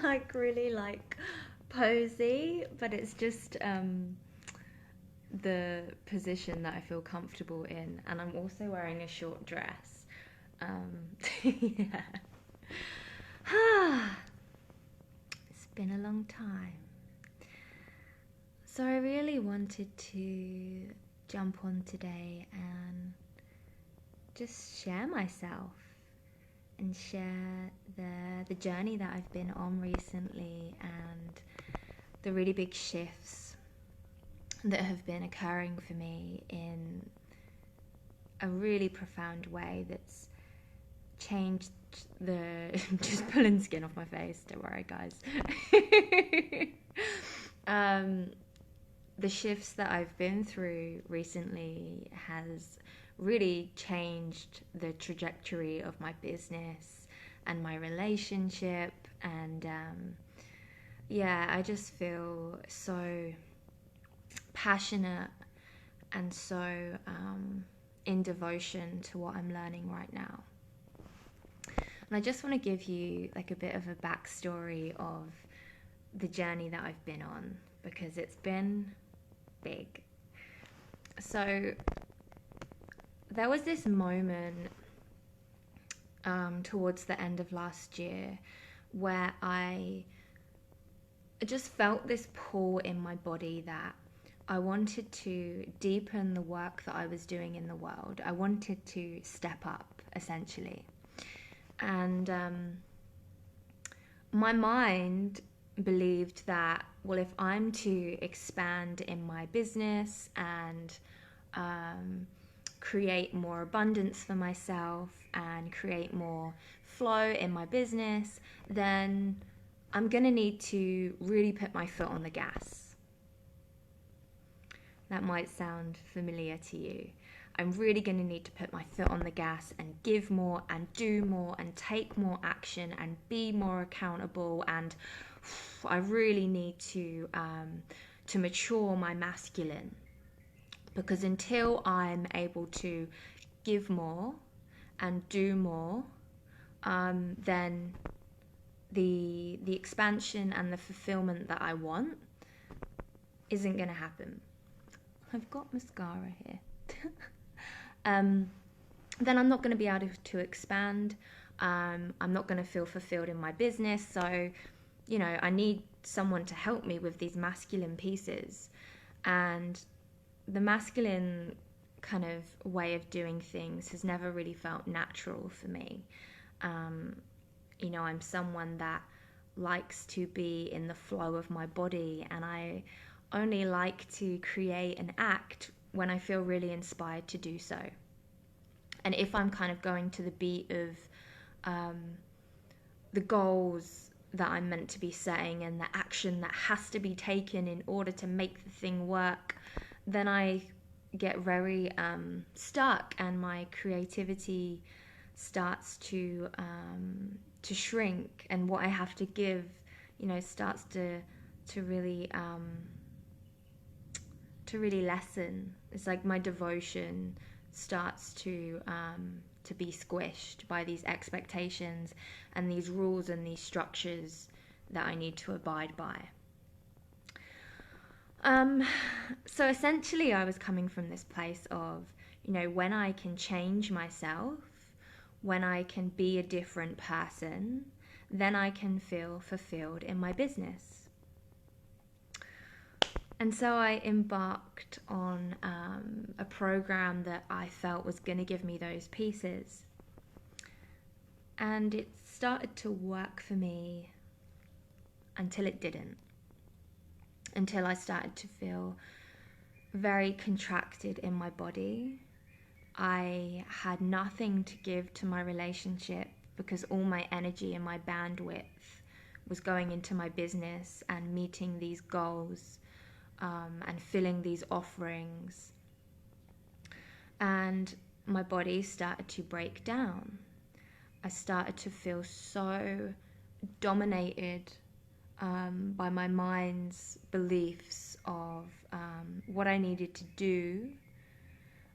like really like posy, but it's just the position that I feel comfortable in, and I'm also wearing a short dress. Um, yeah. It's been a long time. So I really wanted to jump on today and just share myself and share the journey that I've been on recently and the really big shifts that have been occurring for me in a really profound way that's changed the just pulling skin off my face, don't worry guys. The shifts that I've been through recently has really changed the trajectory of my business and my relationship, and yeah, I just feel so passionate and so in devotion to what I'm learning right now. And I just want to give you like a bit of a backstory of the journey that I've been on, because it's been big. So there was this moment towards the end of last year where I just felt this pull in my body that I wanted to deepen the work that I was doing in the world. I wanted to step up, essentially. And my mind believed that, well, if I'm to expand in my business and create more abundance for myself and create more flow in my business, then I'm going to need to really put my foot on the gas. That might sound familiar to you. I'm really going to need to put my foot on the gas and give more and do more and take more action and be more accountable, and I really need to mature my masculine, because until I'm able to give more and do more, then the expansion and the fulfillment that I want isn't going to happen. I've got mascara here. Then I'm not going to be able to expand. I'm not going to feel fulfilled in my business. So, you know, I need someone to help me with these masculine pieces. And the masculine kind of way of doing things has never really felt natural for me. You know, I'm someone that likes to be in the flow of my body, and I only like to create and act when I feel really inspired to do so. And if I'm kind of going to the beat of the goals that I'm meant to be setting and the action that has to be taken in order to make the thing work, then I get very stuck, and my creativity starts to shrink, and what I have to give, you know, starts to really lessen. It's like my devotion starts to be squished by these expectations and these rules and these structures that I need to abide by. So essentially I was coming from this place of, you know, when I can change myself, when I can be a different person, then I can feel fulfilled in my business. And so I embarked on a program that I felt was going to give me those pieces. And it started to work for me until it didn't. Until I started to feel very contracted in my body. I had nothing to give to my relationship because all my energy and my bandwidth was going into my business and meeting these goals. And filling these offerings, and my body started to break down. I started to feel so dominated by my mind's beliefs of what I needed to do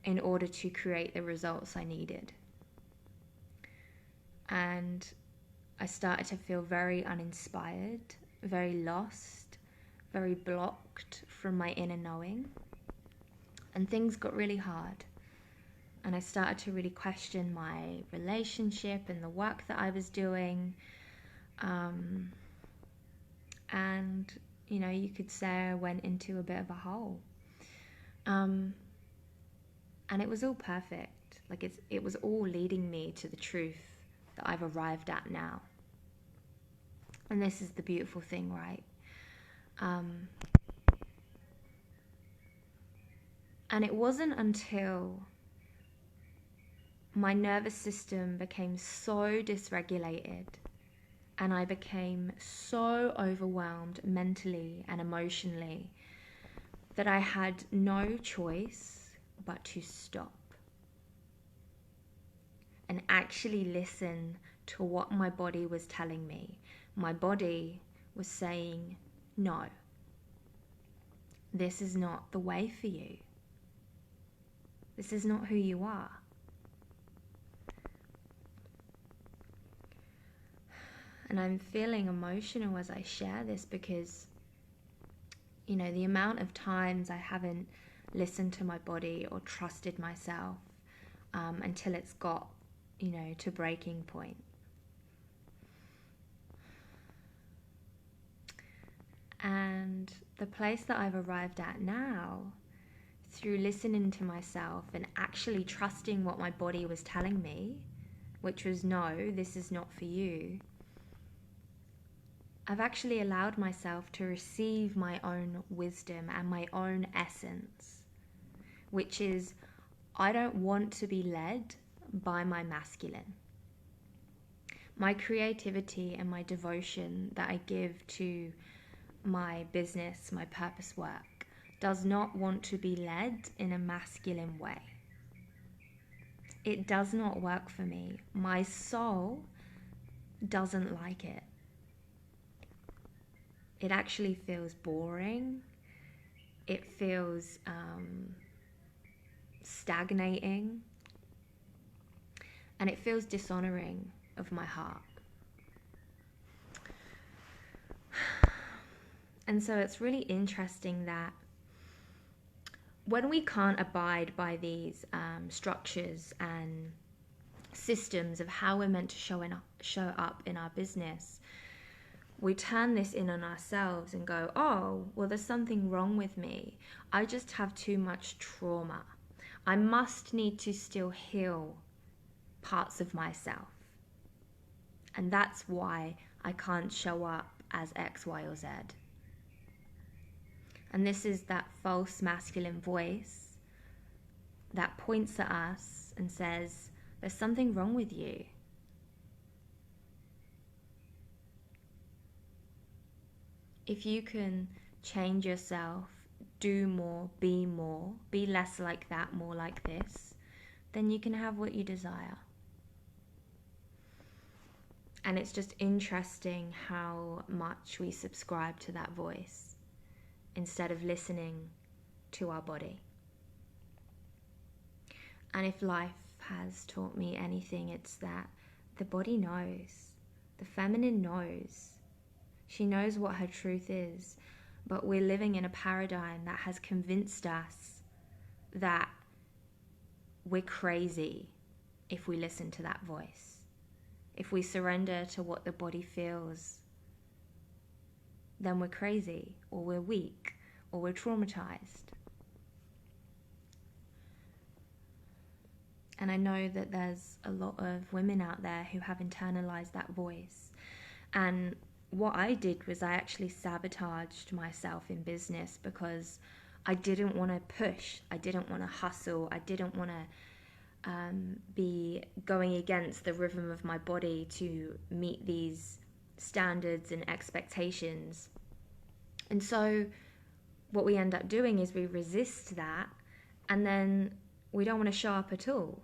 in order to create the results I needed. And I started to feel very uninspired, very lost, very blocked from my inner knowing. And things got really hard. And I started to really question my relationship and the work that I was doing. And, you know, you could say I went into a bit of a hole. And it was all perfect. Like it was all leading me to the truth that I've arrived at now. And this is the beautiful thing, right? And it wasn't until my nervous system became so dysregulated and I became so overwhelmed mentally and emotionally that I had no choice but to stop and actually listen to what my body was telling me. My body was saying, no, this is not the way for you. This is not who you are. And I'm feeling emotional as I share this because, you know, the amount of times I haven't listened to my body or trusted myself until it's got, you know, to breaking point. And the place that I've arrived at now, through listening to myself and actually trusting what my body was telling me, which was, no, this is not for you, I've actually allowed myself to receive my own wisdom and my own essence, which is, I don't want to be led by my masculine. My creativity and my devotion that I give to my business, my purpose work, does not want to be led in a masculine way. It does not work for me. My soul doesn't like it. It actually feels boring. It feels stagnating. And it feels dishonoring of my heart. And so it's really interesting that when we can't abide by these structures and systems of how we're meant to show up in our business, we turn this in on ourselves and go, oh, well, there's something wrong with me. I just have too much trauma. I must need to still heal parts of myself. And that's why I can't show up as X, Y, or Z. And this is that false masculine voice that points at us and says, there's something wrong with you. If you can change yourself, do more, be less like that, more like this, then you can have what you desire. And it's just interesting how much we subscribe to that voice instead of listening to our body. And if life has taught me anything, it's that the body knows. The feminine knows. She knows what her truth is. But we're living in a paradigm that has convinced us that we're crazy if we listen to that voice. If we surrender to what the body feels, then we're crazy, or we're weak, or we're traumatized. And I know that there's a lot of women out there who have internalized that voice. And what I did was I actually sabotaged myself in business because I didn't want to push, I didn't want to hustle, I didn't want to be going against the rhythm of my body to meet these standards and expectations. And so what we end up doing is we resist that, and then we don't want to show up at all.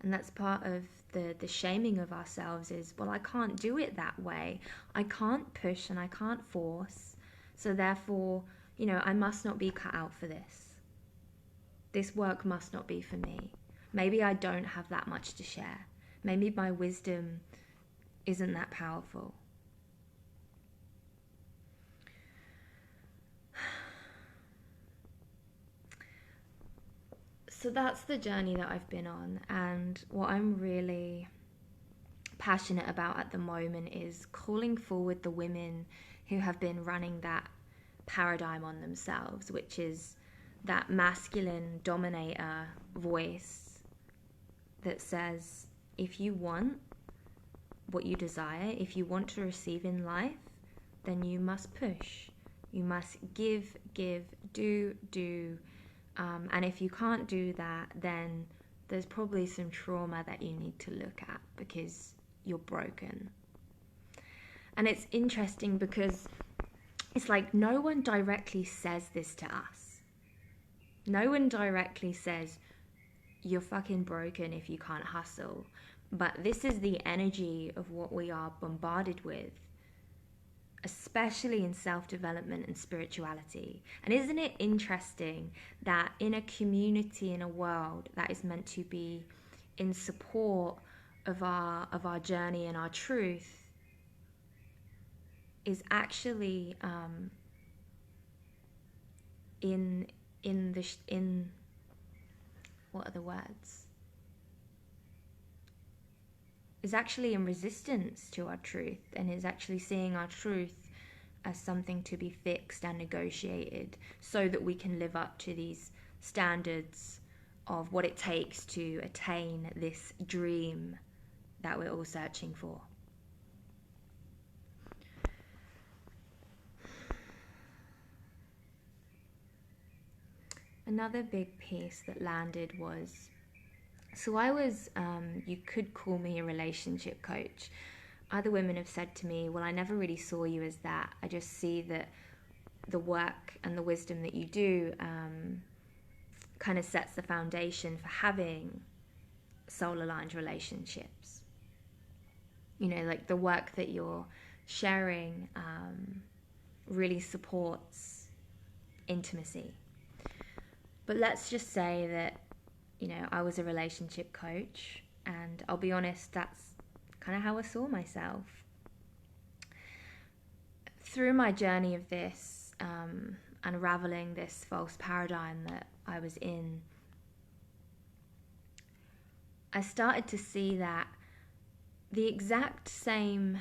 And that's part of the shaming of ourselves is, well, I can't do it that way. I can't push and I can't force. So therefore, you know, I must not be cut out for this. This work must not be for me. Maybe I don't have that much to share. Maybe my wisdom isn't that powerful. So that's the journey that I've been on, and what I'm really passionate about at the moment is calling forward the women who have been running that paradigm on themselves, which is that masculine dominator voice that says, if you want what you desire, if you want to receive in life, then you must push. You must give, do. And if you can't do that, then there's probably some trauma that you need to look at because you're broken. And it's interesting because it's like no one directly says this to us. No one directly says, you're fucking broken if you can't hustle. But this is the energy of what we are bombarded with, especially in self-development and spirituality. And isn't it interesting that in a community, in a world that is meant to be in support of our journey and our truth, is actually in what are the words? Is actually in resistance to our truth, and is actually seeing our truth as something to be fixed and negotiated so that we can live up to these standards of what it takes to attain this dream that we're all searching for. Another big piece that landed was, so I was, you could call me a relationship coach. Other women have said to me, well, I never really saw you as that. I just see that the work and the wisdom that you do kind of sets the foundation for having soul-aligned relationships. You know, like the work that you're sharing really supports intimacy. But let's just say that, you know, I was a relationship coach, and I'll be honest, that's kind of how I saw myself. Through my journey of this, unraveling this false paradigm that I was in, I started to see that the exact same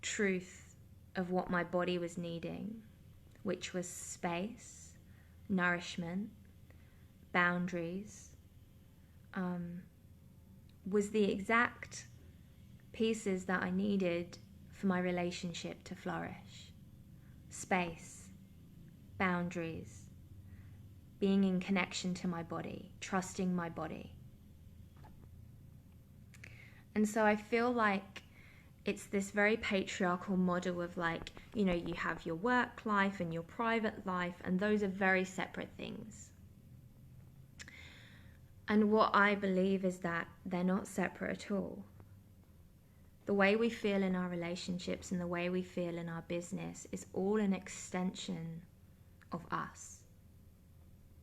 truth of what my body was needing, which was space, nourishment, boundaries, was the exact pieces that I needed for my relationship to flourish. Space, boundaries, being in connection to my body, trusting my body. And so I feel like it's this very patriarchal model of, like, you know, you have your work life and your private life, and those are very separate things. And what I believe is that they're not separate at all. The way we feel in our relationships and the way we feel in our business is all an extension of us.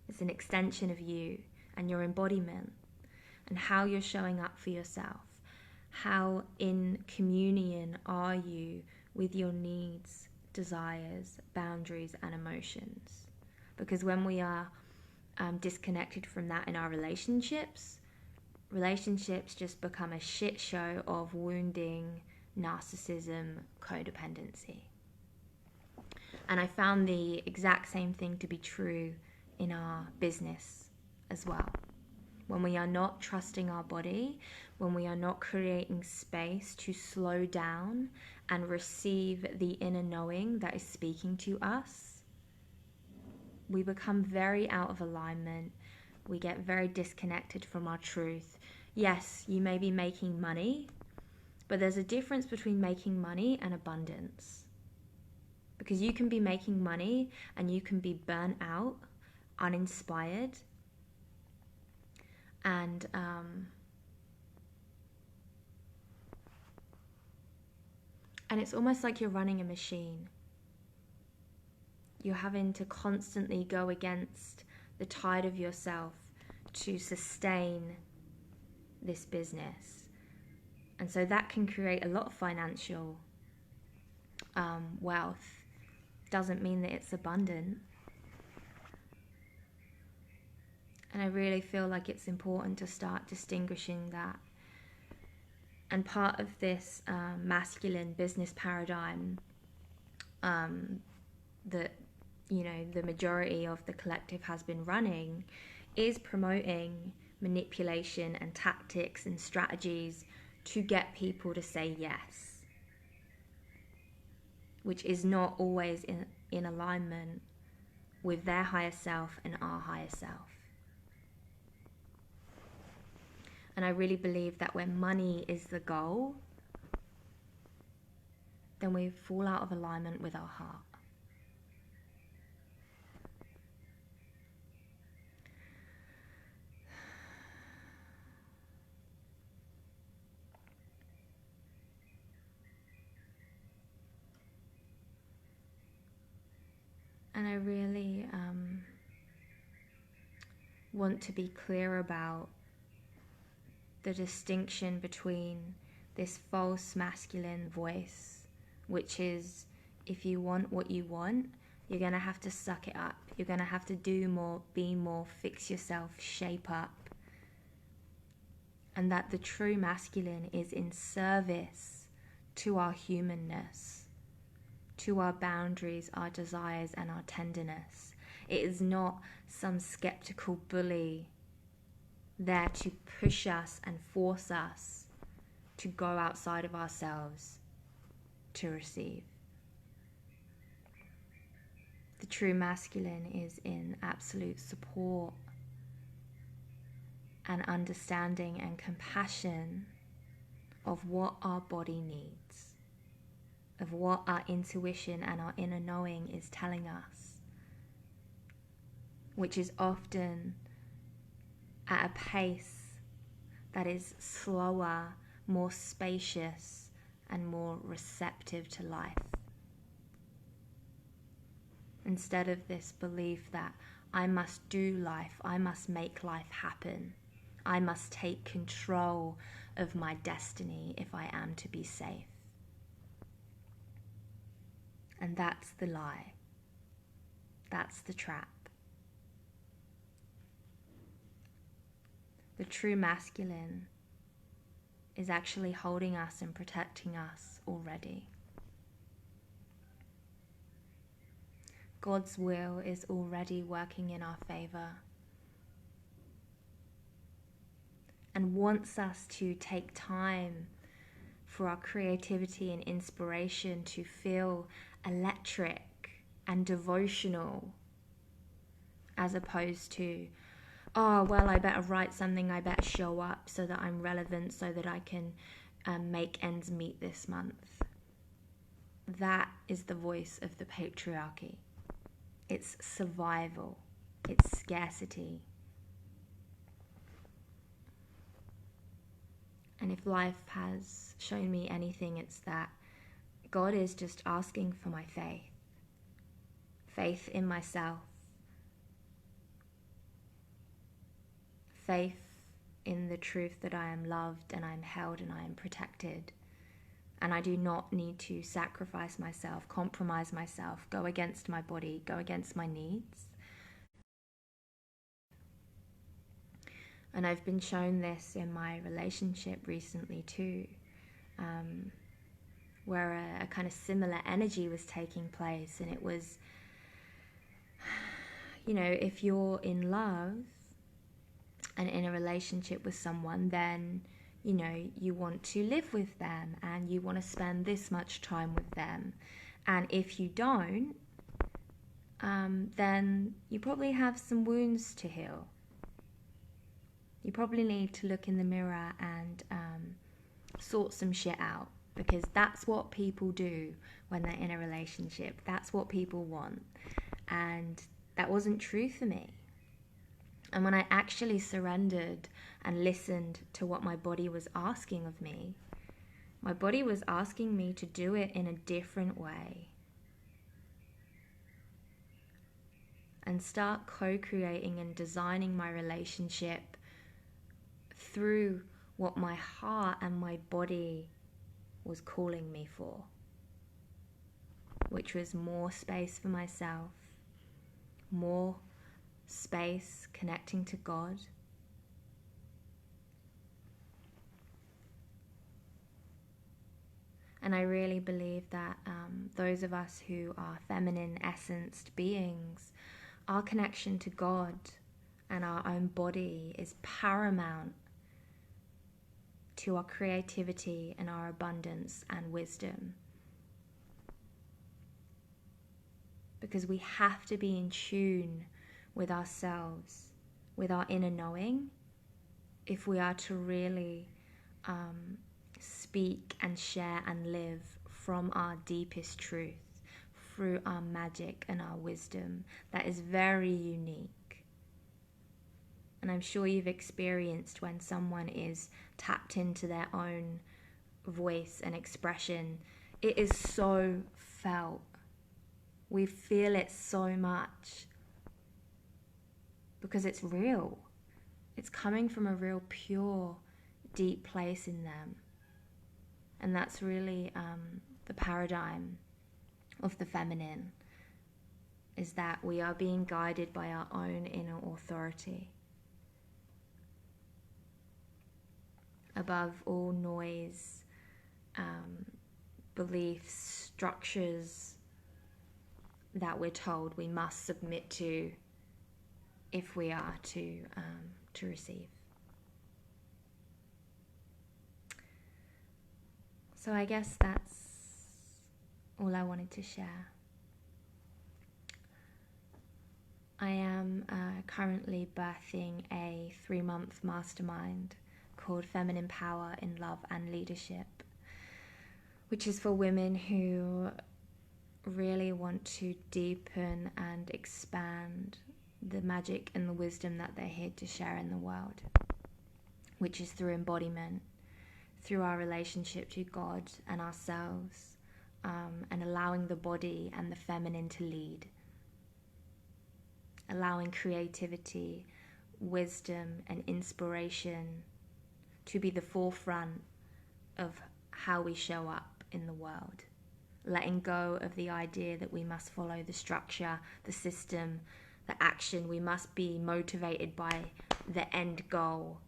It's an extension of you and your embodiment and how you're showing up for yourself. How in communion are you with your needs, desires, boundaries, and emotions? Because when we are disconnected from that in our relationships just become a shit show of wounding, narcissism, codependency. And I found the exact same thing to be true in our business as well. When we are not trusting our body, when we are not creating space to slow down and receive the inner knowing that is speaking to us, we become very out of alignment. We get very disconnected from our truth. Yes, you may be making money, but there's a difference between making money and abundance. Because you can be making money and you can be burnt out, uninspired, and it's almost like you're running a machine. You're having to constantly go against the tide of yourself to sustain this business. And so that can create a lot of financial wealth. Doesn't mean that it's abundant. And I really feel like it's important to start distinguishing that. And part of this masculine business paradigm that, you know, the majority of the collective has been running is promoting manipulation and tactics and strategies to get people to say yes, which is not always in alignment with their higher self and our higher self. And I really believe that when money is the goal, then we fall out of alignment with our heart. And I really want to be clear about the distinction between this false masculine voice, which is, if you want what you want, you're going to have to suck it up. You're going to have to do more, be more, fix yourself, shape up. And that the true masculine is in service to our humanness, to our boundaries, our desires, and our tenderness. It is not some skeptical bully there to push us and force us to go outside of ourselves to receive. The true masculine is in absolute support and understanding and compassion of what our body needs, of what our intuition and our inner knowing is telling us, which is often at a pace that is slower, more spacious, and more receptive to life. Instead of this belief that I must do life, I must make life happen, I must take control of my destiny if I am to be safe. And that's the lie. That's the trap. The true masculine is actually holding us and protecting us already. God's will is already working in our favor and wants us to take time for our creativity and inspiration to feel electric and devotional, as opposed to, oh, well, I better write something, I better show up so that I'm relevant, so that I can make ends meet this month. That is the voice of the patriarchy. It's survival. It's scarcity. And if life has shown me anything, it's that God is just asking for my faith. Faith in myself. Faith in the truth that I am loved and I am held and I am protected. And I do not need to sacrifice myself, compromise myself, go against my body, go against my needs. And I've been shown this in my relationship recently too, where a kind of similar energy was taking place. And it was, you know, if you're in love and in a relationship with someone, then, you know, you want to live with them and you want to spend this much time with them. And if you don't, then you probably have some wounds to heal. You probably need to look in the mirror and sort some shit out, because that's what people do when they're in a relationship. That's what people want. And that wasn't true for me. And when I actually surrendered and listened to what my body was asking of me, my body was asking me to do it in a different way. and start co-creating and designing my relationship through what my heart and my body was calling me for, which was more space for myself, more space connecting to God, and I really believe that those of us who are feminine essenced beings, our connection to God and our own body is paramount to our creativity and our abundance and wisdom. Because we have to be in tune with ourselves, with our inner knowing, if we are to really speak and share and live from our deepest truth, through our magic and our wisdom that is very unique. And I'm sure you've experienced when someone is tapped into their own voice and expression, it is so felt. We feel it so much because it's real. It's coming from a real pure, deep place in them. And that's really the paradigm of the feminine, is that we are being guided by our own inner authority. Above all noise, beliefs, structures that we're told we must submit to if we are to receive. So I guess that's all I wanted to share. I am currently birthing a 3-month mastermind called Feminine Power in Love and Leadership, which is for women who really want to deepen and expand the magic and the wisdom that they're here to share in the world, which is through embodiment, through our relationship to God and ourselves, and allowing the body and the feminine to lead, allowing creativity, wisdom, and inspiration to be the forefront of how we show up in the world, letting go of the idea that we must follow the structure, the system, the action. We must be motivated by the end goal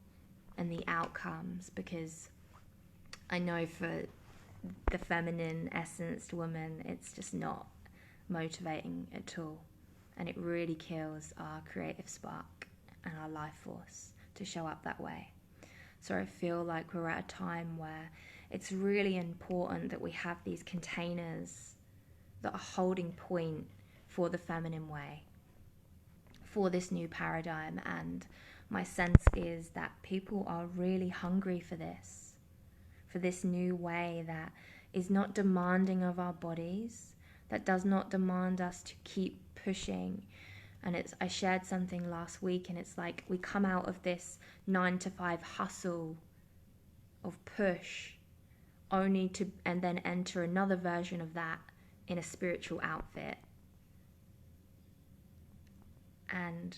and the outcomes, because I know for the feminine essenced woman, it's just not motivating at all, and it really kills our creative spark and our life force to show up that way. So I feel like we're at a time where it's really important that we have these containers that are holding point for the feminine way, for this new paradigm. And my sense is that people are really hungry for this new way that is not demanding of our bodies, that does not demand us to keep pushing. And I shared something last week, and it's like we come out of this 9-to-5 hustle of push only to, and then enter another version of that in a spiritual outfit. And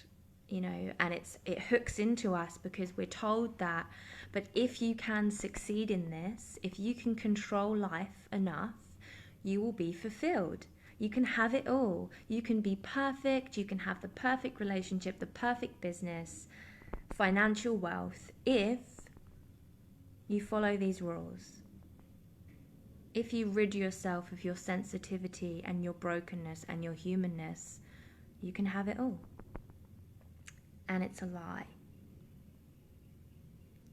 and it hooks into us because we're told that, but if you can succeed in this, if you can control life enough, you will be fulfilled. You can have it all. You can be perfect. You can have the perfect relationship, the perfect business, financial wealth, if you follow these rules. If you rid yourself of your sensitivity and your brokenness and your humanness, you can have it all. And it's a lie.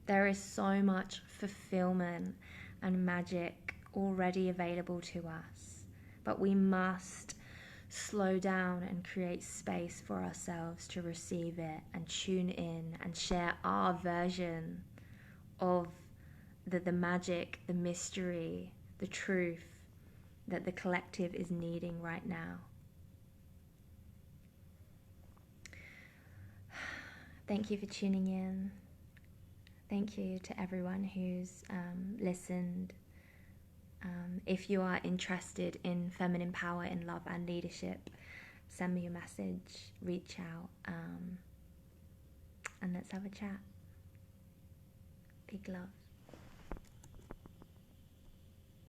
There is so much fulfillment and magic already available to us, but we must slow down and create space for ourselves to receive it and tune in and share our version of the magic, the mystery, the truth that the collective is needing right now. Thank you for tuning in. Thank you to everyone who's listened. If you are interested in feminine power in love and leadership, send me a message, reach out, and let's have a chat. Big love.